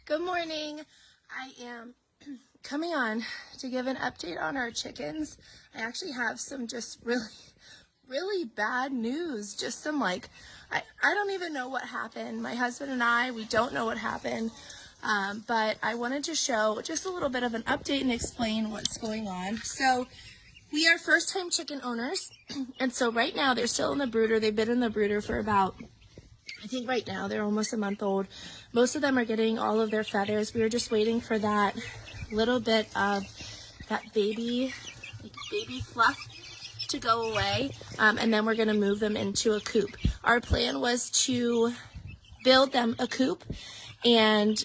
Good morning. I am coming on to give an update on our chickens. I actually have some just really bad news. Just some I don't even know what happened. My husband and I, we don't know what happened. But I wanted to show just a little bit of an update and explain what's going on. So we are first-time chicken owners. And so right now they're still in the brooder. They've been in the brooder for about, I think right now they're almost a month old. Most of them are getting all of their feathers. We were just waiting for that little bit of that baby fluff to go away, and then we're going to move them into a coop. Our plan was to build them a coop, and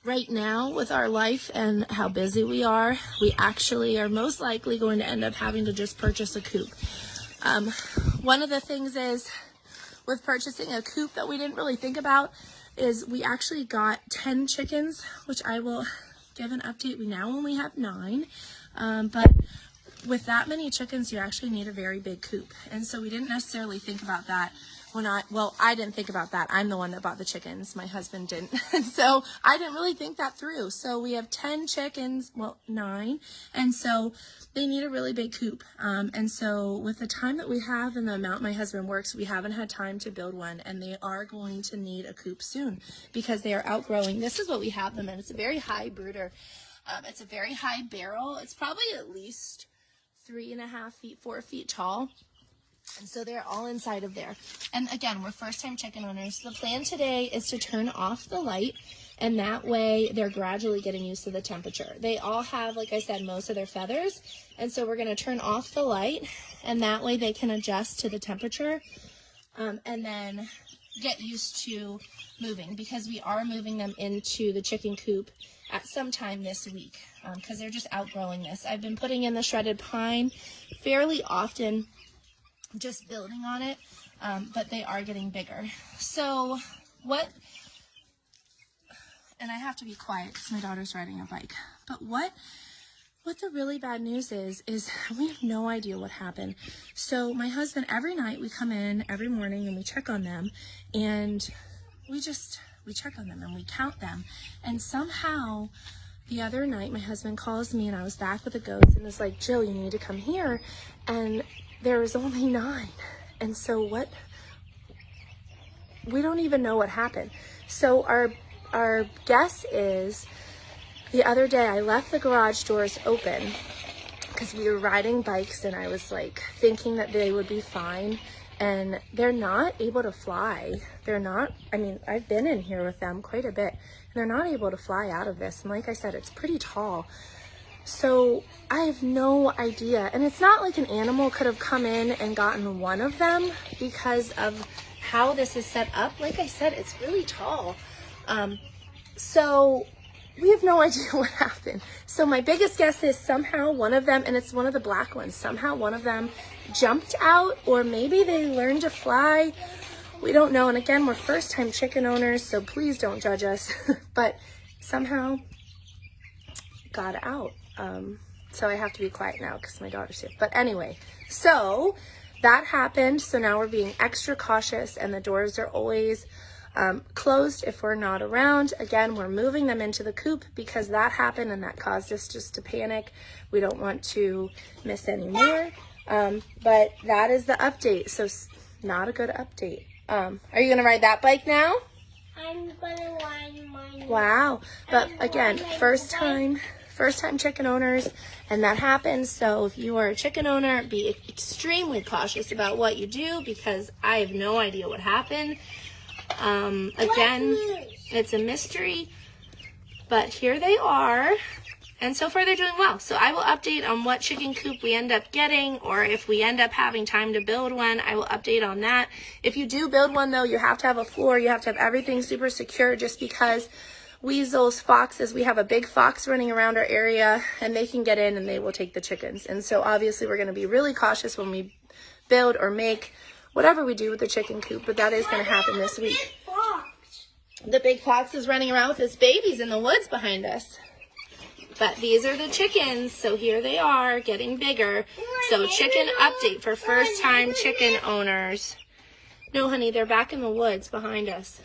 right now with our life and how busy we are, we actually are most likely going to end up having to just purchase a coop. One of the things is with purchasing a coop that we didn't really think about is we actually got 10 chickens, which I will give an update. We now only have 9, but with that many chickens, you actually need a very big coop. And so we didn't necessarily think about that. I didn't think about that. I'm the one that bought the chickens. My husband didn't. And so I didn't really think that through. So we have 10 chickens, 9. And so they need a really big coop. And so with the time that we have and the amount my husband works, we haven't had time to build one. And they are going to need a coop soon because they are outgrowing. This is what we have them in. It's a very high brooder. It's a very high barrel. It's probably at least 3.5 feet, 4 feet tall. And so they're all inside of there. And again, we're first-time chicken owners. The plan today is to turn off the light, and that way they're gradually getting used to the temperature. They all have, like I said, most of their feathers. And so we're going to turn off the light, and that way they can adjust to the temperature and then get used to moving, because we are moving them into the chicken coop at some time this week because they're just outgrowing this. I've been putting in the shredded pine fairly often, just building on it, but they are getting bigger. So and I have to be quiet because my daughter's riding a bike, but what the really bad news is we have no idea what happened. So my husband, every night we come in every morning and we check on them, and we check on them and we count them, and somehow the other night my husband calls me, and I was back with the goats, and was like, Jill, you need to come here, and there was only 9. And so we don't even know what happened. So our guess is the other day I left the garage doors open because we were riding bikes, and I was like thinking that they would be fine, and they're not able to fly. I've been in here with them quite a bit, and they're not able to fly out of this. And like I said, it's pretty tall. So I have no idea. And it's not like an animal could have come in and gotten one of them because of how this is set up. Like I said, it's really tall. So we have no idea what happened. So my biggest guess is somehow one of them, and it's one of the black ones, somehow one of them jumped out, or maybe they learned to fly. We don't know. And again, we're first-time chicken owners, so please don't judge us. But somehow got out. So I have to be quiet now because my daughter's here. But anyway, so that happened. So now we're being extra cautious, and the doors are always closed if we're not around. Again, we're moving them into the coop because that happened, and that caused us just to panic. We don't want to miss any more. But that is the update. So not a good update. Are you going to ride that bike now? I'm gonna ride mine. Wow. But again, first time chicken owners, and that happens. So if you are a chicken owner, be extremely cautious about what you do, because I have no idea what happened. Again, it's a mystery, but here they are, and so far they're doing well. So I will update on what chicken coop we end up getting, or if we end up having time to build one, I will update on that. If you do build one though, you have to have a floor, you have to have everything super secure, just because weasels, foxes, we have a big fox running around our area, and they can get in and they will take the chickens. And so obviously we're going to be really cautious when we build or make whatever we do with the chicken coop, but that is going to happen this week. The big fox is running around with his babies in the woods behind us. But these are the chickens, so here they are getting bigger. So chicken update for first time chicken owners. No honey, they're back in the woods behind us.